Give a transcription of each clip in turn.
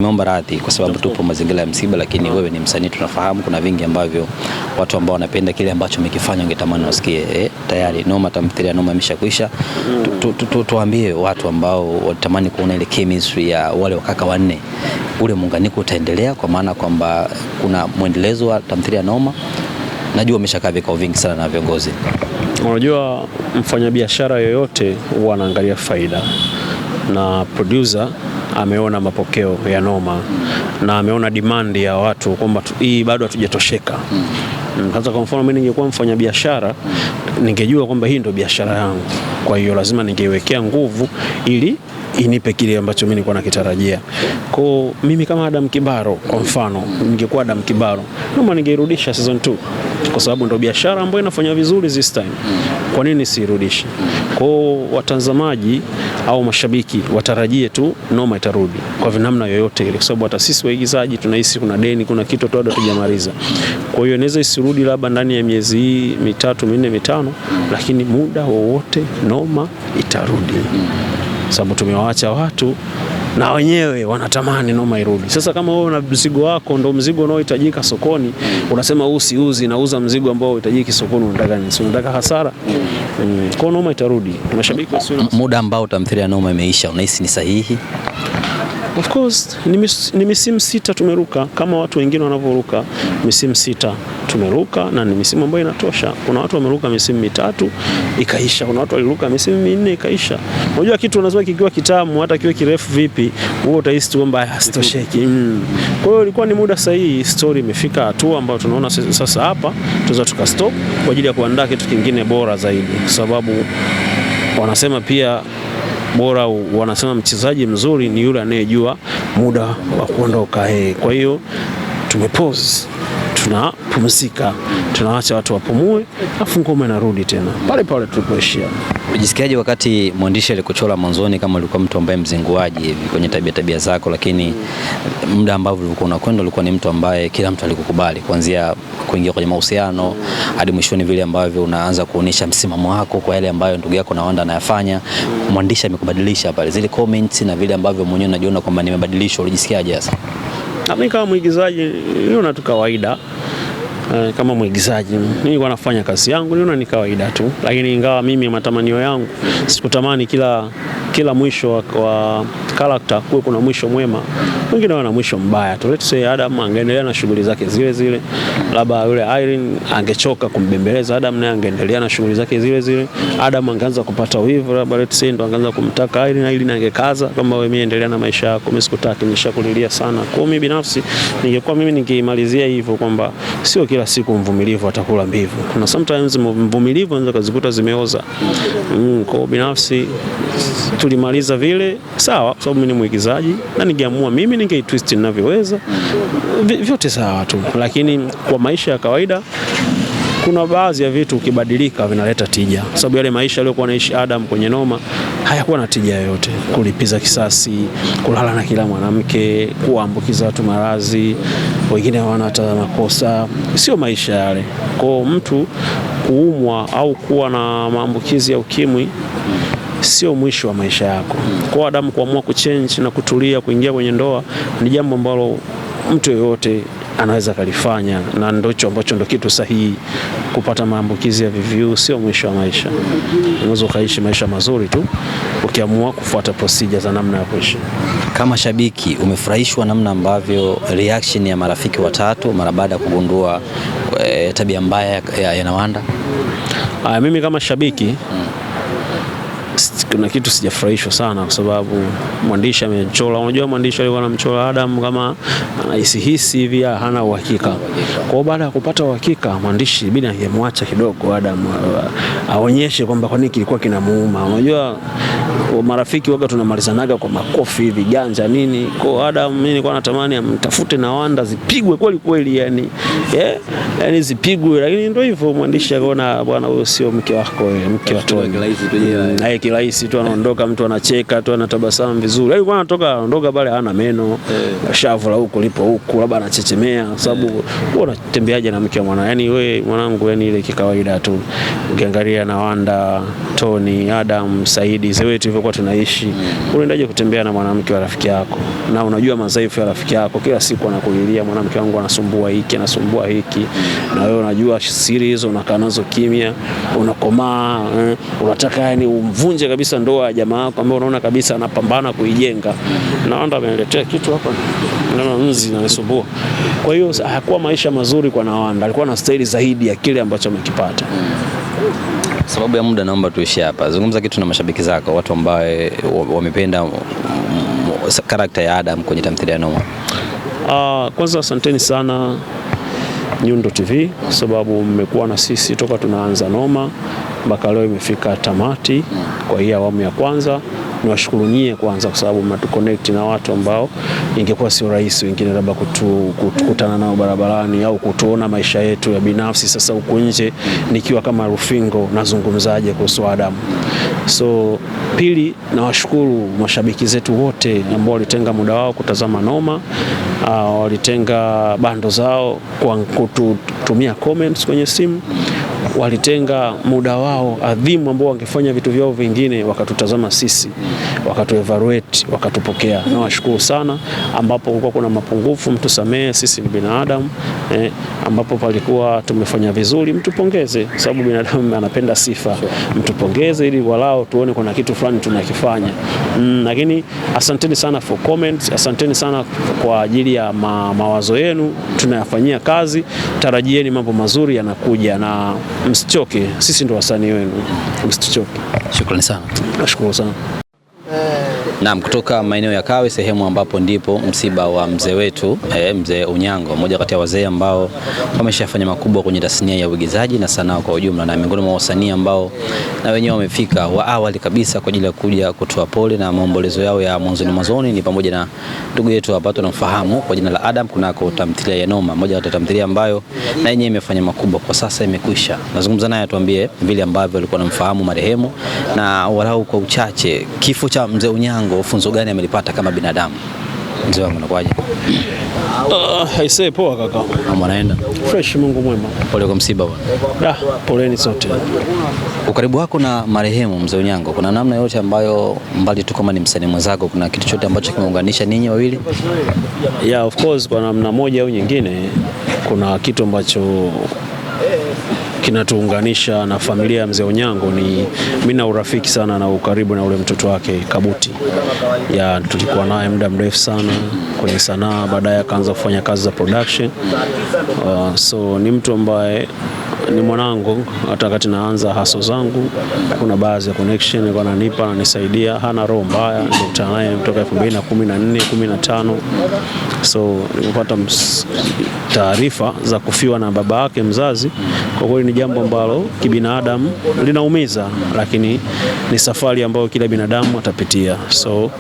Nimeomba radhi kwa sababu tupo mazingira ya msiba, lakini wewe ni msanii, tunafahamu kuna vingi ambavyo watu ambao wanapenda kile ambacho umekifanya ungetamani wasikie. Tayari Noma, tamthilia Noma imeshakwisha. Tuambie watu ambao watamani kuona ile chemistry ya wale wakaka wanne, ule muunganiko utaendelea, kwa maana kwamba kuna muendelezo wa tamthilia Noma. Najua umeshakaa vikao vingi sana na viongozi. Unajua mfanyabiashara yoyote huwa anaangalia faida, na producer ameona mapokeo ya Noma na ameona demand ya watu kwamba hii bado hatujatosheka. Hata kwa mfano mimi ningekuwa mfanyabiashara, ningejua kwamba hii ndio biashara yangu, kwa hiyo lazima ningeiwekea nguvu ili inipe kile ambacho mimi nilikuwa nakitarajia. Kwa mimi kama Adam Kibaro, kwa mfano ningekuwa Adam Kibaro, Noma ningeirudisha season 2 kwa sababu ndio biashara ambayo inafanya vizuri this time. Kwa nini siirudishe? Kwa watazamaji au mashabiki watarajie tu Noma itarudi kwa namna yoyote ile, kwa sababu hata sisi waigizaji tunahisi kuna deni, kuna kitu tu bado hatujamaliza. Kwa hiyo inaweza isirudi labda ndani ya miezi 3, 4, 5, lakini muda wowote Noma itarudi. Sababu tumewaacha watu na wenyewe wanatamani Noma irudi. Sasa kama wewe una mzigo wako ndio mzigo unaohitajika sokoni, unasema usiuzi, nauza mzigo ambao unahitajika sokoni, unataka nini? Unataka hasara? Kwa Noma itarudi. Mashabiki wasio muda ambao tamthilia Noma imeisha, unahisi ni sahihi? Of course, ni misimu 6 tumeruka kama watu wengine wanavyoruka. Misimu 6 tumeruka na ni misimu ambayo inatosha. Kuna watu wameruka misimu 3 ikaisha, kuna watu waliruka misimu 4 ikaisha. Unajua kitu unazua kikiwa kitamu, hata kiwe kirefu vipi, wewe utahisi tu kwamba hasitosheki. Kwa hiyo ilikuwa ni muda sahihi, story imefika hatua ambayo tunaona sasa hapa tunaweza tukastop kwa ajili ya kuandaa kitu kingine bora zaidi, kwa sababu wanasema pia bora, wanasema mchezaji mzuri ni yule anayejua muda wa kuondoka. Kwa hiyo tumepause, tunapumzika, tunaacha watu wapumue, afu ngoma inarudi tena pale pale tulipoishia. Unajisikiaje wakati mwandishi alikuchora mwanzoni kama ulikuwa mtu ambaye mzinguaji hivi kwenye tabia zako, lakini muda ambao ulikuwa unakwenda ulikuwa ni mtu ambaye kila mtu alikukubali, kuanzia kuingia kwenye mahusiano hadi mwishoni vile ambavyo unaanza kuonesha msimamo wako kwa yale ambayo ndugu yako Nawanda anayafanya? Mwandishi amekubadilisha pale, zile comments na vile ambavyo mwenyewe unajiona kwamba nimebadilishwa, unajisikiaje sasa? Mimi kama mwigizaji niona tu kawaida. Kama mwigizaji nilikuwa nafanya kazi yangu, niona ni kawaida tu, lakini ingawa mimi matamanio yangu sikutamani kila mwisho wa character kuwe kuna mwisho mwema. Wengine wana mwisho mbaya tu. Let's say Adam angeendelea na shughuli zake zile, labda yule Irene angechoka kumbembeleza Adam, naye angeendelea na shughuli zake zile. Adam angeanza kupata wivu, labda let's say ndo angeanza kumtaka Irene angekaza kama wewe, mimi endelea na maisha yako, mimi sikutaki, nimeshakulilia sana. Kwa mimi binafsi ningekuwa mimi ningeimalizia hivyo kwamba sio kila siku mvumilivu atakula mbivu. Kuna sometimes mvumilivu anaweza kuzikuta zimeoza. Kwa binafsi tulimaliza vile sawa, kwa sababu mimi ni mwigizaji na ningeamua mimi ningeitwist ninavyoweza, vyote sawa tu. Lakini kwa maisha ya kawaida kuna baadhi ya vitu ukibadilika vinaleta tija, kwa sababu yale maisha aliyokuwa anaishi Adam kwenye Noma hayakuwa na tija yoyote. Kulipiza kisasi, kulala na kila mwanamke, kuambukiza watu maradhi, wengine hawana hata makosa, sio maisha yale. Kwa mtu kuumwa au kuwa na maambukizi ya ukimwi sio mwisho wa maisha yako. Kwa Adam kuamua kuchange na kutulia, kuingia kwenye ndoa ni jambo ambalo mtu yeyote anaweza kalifanya, na ndicho ambacho ndo kitu sahihi. Kupata maambukizi ya VVU sio mwisho wa maisha. Unaweza ukaishi maisha mazuri tu ukiamua kufuata procedure za namna ya kuishi. Kama shabiki umefurahishwa namna ambavyo reaction ya marafiki watatu mara baada ya kugundua tabia mbaya ya Nawanda? Mimi kama shabiki kuna kitu sijafurahishwa sana, kwa sababu mwandishi amechora. Unajua mwandishi alikuwa anamchora Adam kama anahisi hivi, hana uhakika. Kwa baada ya kupata uhakika, mwandishi bila angemwacha kidogo Adam aonyeshe kwamba kwa nini kilikuwa kinamuuma. Unajua marafiki waga tunamalizanaga kwa makofi hivi ganja nini. Kwa Adam mimi nilikuwa natamani amtafute Nawanda zipigwe kweli kweli, yani zipigwe, lakini ndio hivyo mwandishi akaona bwana, huyo sio mke wako wewe, mke wa Tony. Kirahisi rahisi tu, anaondoka mtu anacheka tu, anatabasamu vizuri. Yaani bwana anaondoka pale hana meno, shavu la huko lipo huko, labda anachechemea kwa sababu wewe unatembeaje na mke wa mwana. Yaani wewe mwanangu, yani ile kikawaida tu. Ukiangalia na Wanda, Tony, Adam, Saidi, zewe tulivyokuwa tunaishi, unaendaje kutembea na mwanamke wa rafiki yako? Na unajua madhaifu ya rafiki yako, kila siku anakulilia, mwanamke wangu anasumbua hiki, anasumbua hiki. Na wewe unajua siri hizo, unakaa nazo kimya, unakomaa, unataka yani umvunje kabisa ndoa ya jamaa yako ambaye unaona kabisa anapambana kuijenga. Na Wanda ameniletea kitu hapa, naona nzi inanisumbua. Kwa hiyo hakuwa maisha mazuri kwa Wanda, alikuwa na staili zaidi ya kile ambacho amekipata. Sababu ya muda naomba tuishi hapa. Zungumza kitu na mashabiki zako, watu ambao wamependa karakta ya Adam kwenye tamthilia ya Noma. Kwanza asanteni sana Nyundo TV sababu mmekuwa na sisi toka tunaanza Noma mpaka leo imefika tamati kwa hii awamu ya kwanza. Niwashukuru nyie kwanza kwa sababu mnatuconnect na watu ambao ingekuwa sio rahisi wengine labda kukutana nao barabarani au kutuona maisha yetu ya binafsi sasa huko nje nikiwa kama Rufingo nazungumzaje kuhusu Adam. So pili, nawashukuru mashabiki zetu wote ambao walitenga muda wao kutazama Noma, walitenga bando zao kwa kututumia comments kwenye simu, walitenga muda wao adhimu ambao wangefanya vitu vyao vingine wakatutazama sisi, wakatuevaluate, wakatupokea. Nawashukuru sana. Ambapo kulikuwa kuna mapungufu mtusamee, sisi ni binadamu, ambapo palikuwa tumefanya vizuri mtupongeze sababu binadamu anapenda sifa. Mtupongeze ili walao tuone kuna kitu fulani tunakifanya. Lakini asanteni sana for comments, asanteni sana kwa ajili ya mawazo yenu, tunayafanyia kazi. Tarajieni mambo mazuri yanakuja na msichoke, sisi ndio wasanii wenu, msichoke. Shukrani sana. Nashukuru sana. Naam, kutoka maeneo ya Kawe, sehemu ambapo ndipo msiba wa mzee wetu mzee Onyango, mmoja kati ya wazee ambao wameshafanya makubwa kwenye tasnia ya uigizaji na sanaa kwa ujumla, na miongoni mwa wasanii ambao na wenyewe wamefika wa awali kabisa kwa ajili ya kuja kutoa pole na maombolezo yao ya mwanzoni ni pamoja na ndugu yetu hapa tunamfahamu kwa jina la Adam kunako tamthilia ya Noma, moja kati ya tamthilia ambayo na yenyewe imefanya makubwa, kwa sasa imekwisha. Nazungumza naye atuambie vile ambavyo alikuwa anamfahamu marehemu na walau kwa uchache kifo cha mzee Onyango, funzo gani amelipata kama binadamu. Mzee wangu nakwaje? Haisee poa kaka. Mambo yanaenda fresh, Mungu mwema. Pole kwa msiba bwana. Poleni sote. Ukaribu wako na marehemu mzee Onyango, kuna namna yote ambayo mbali tu kama ni msanii mwenzako, kuna kitu chote ambacho kimeunganisha ninyi wawili? Yeah, of course kwa namna moja au nyingine kuna kitu ambacho kinatuunganisha na familia ya mzee Onyango. Ni mimi na urafiki sana na ukaribu na ule mtoto wake Kabuti. Tulikuwa naye muda mrefu sana kwenye sanaa, baadaye akaanza kufanya kazi za production. So ni mtu ambaye ni mwanangu, hata wakati naanza haso zangu kuna baadhi ya connection alikuwa ananipa na nisaidia. Hana roho mbaya, nilikutana naye kutoka 2014 15. So nilipata taarifa za kufiwa na baba yake mzazi. Kwa kweli ni jambo ambalo kibinadamu linaumiza, lakini ni safari ambayo kila binadamu atapitia. So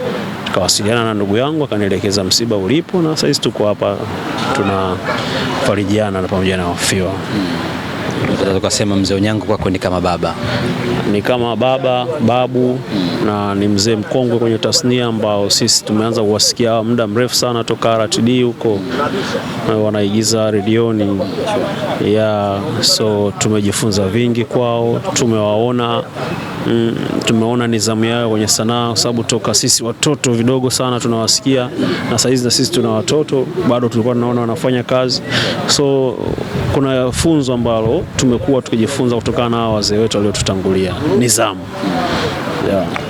tukawasiliana na ndugu yangu akanielekeza msiba ulipo, na sasa tuko hapa tunafarijiana na pamoja na wafiwa. Tukasema mzee Onyango kwako ni kama baba. Ni kama baba, babu, na ni mzee mkongwe kwenye tasnia ambao sisi tumeanza kuwasikia muda mrefu sana toka RTD huko wanaigiza redioni. So tumejifunza vingi kwao, tumeona nidhamu yao kwenye sanaa, sababu toka sisi watoto vidogo sana tunawasikia, na saizi na sisi tuna watoto bado tulikuwa tunaona wanafanya kazi. So kuna funzo ambalo tumekuwa tukijifunza kutokana na wazee wetu waliotutangulia, nidhamu.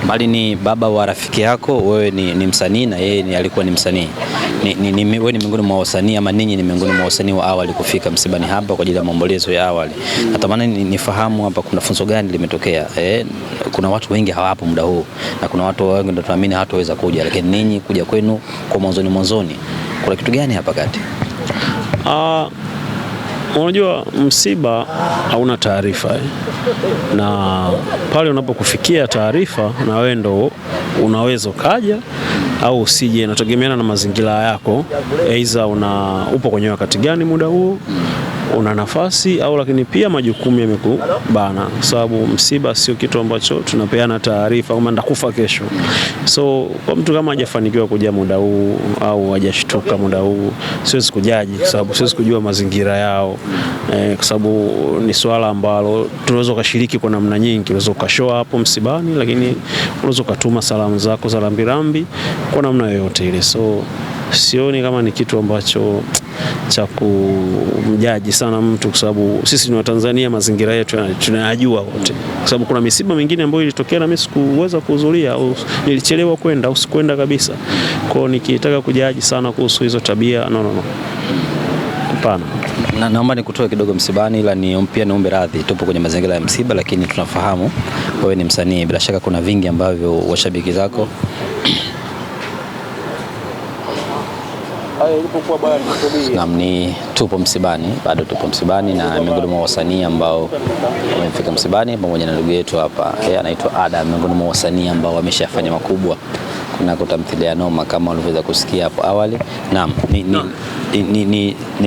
Bali ni baba wa rafiki yako, wewe ni msanii na yeye alikuwa ni msanii. Wewe ni miongoni mwa wasanii ama ninyi ni miongoni mwa wasanii wa awali kufika msibani hapa kwa ajili ya maombolezo ya awali. Natamani nifahamu hapa kuna funzo gani limetokea. Kuna watu wengi hawapo muda huu na kuna watu wengi ndio tunaamini hataweza kuja, lakini ninyi kuja kwenu kwa mwanzoni kuna kitu gani hapa kati? Unajua msiba hauna taarifa na pale unapokufikia taarifa na wewe ndo unaweza kaja au usije, inategemeana na mazingira yako, aidha upo kwenye wakati gani muda huo, una nafasi au lakini pia majukumu yamekubana, kwa sababu msiba sio kitu ambacho tunapeana taarifa kama ndakufa kesho. So kwa mtu kama hajafanikiwa kuja muda huu au hajashtuka muda huu, siwezi kujaji, kwa sababu siwezi kujua mazingira yao, kwa sababu ni swala ambalo tunaweza kushiriki kwa namna nyingi. Unaweza ukashow hapo msibani, lakini unaweza kutuma salamu zako za rambirambi kwa namna yoyote ile. So sioni kama ni kitu ambacho cha kumjaji sana mtu, kwa sababu sisi ni Watanzania, mazingira yetu tunayajua wote, kwa sababu kuna misiba mingine ambayo ilitokea na mimi sikuweza kuhudhuria au nilichelewa kwenda au sikuenda kabisa. Kwa hiyo nikitaka kujaji sana kuhusu hizo tabia, no. Hapana. Naomba nikutoe kidogo msibani, ila pia niombe radhi. Tupo kwenye mazingira ya msiba, lakini tunafahamu wewe ni msanii, bila shaka kuna vingi ambavyo washabiki zako tupo msibani, bado tupo msibani, na miongoni mwa wasanii ambao wamefika msibani pamoja na ndugu yetu hapa anaitwa Ada, miongoni mwa wasanii ambao wameshafanya makubwa kuna tamthilia Noma kama ulivyoweza kusikia hapo awali. Naam, ni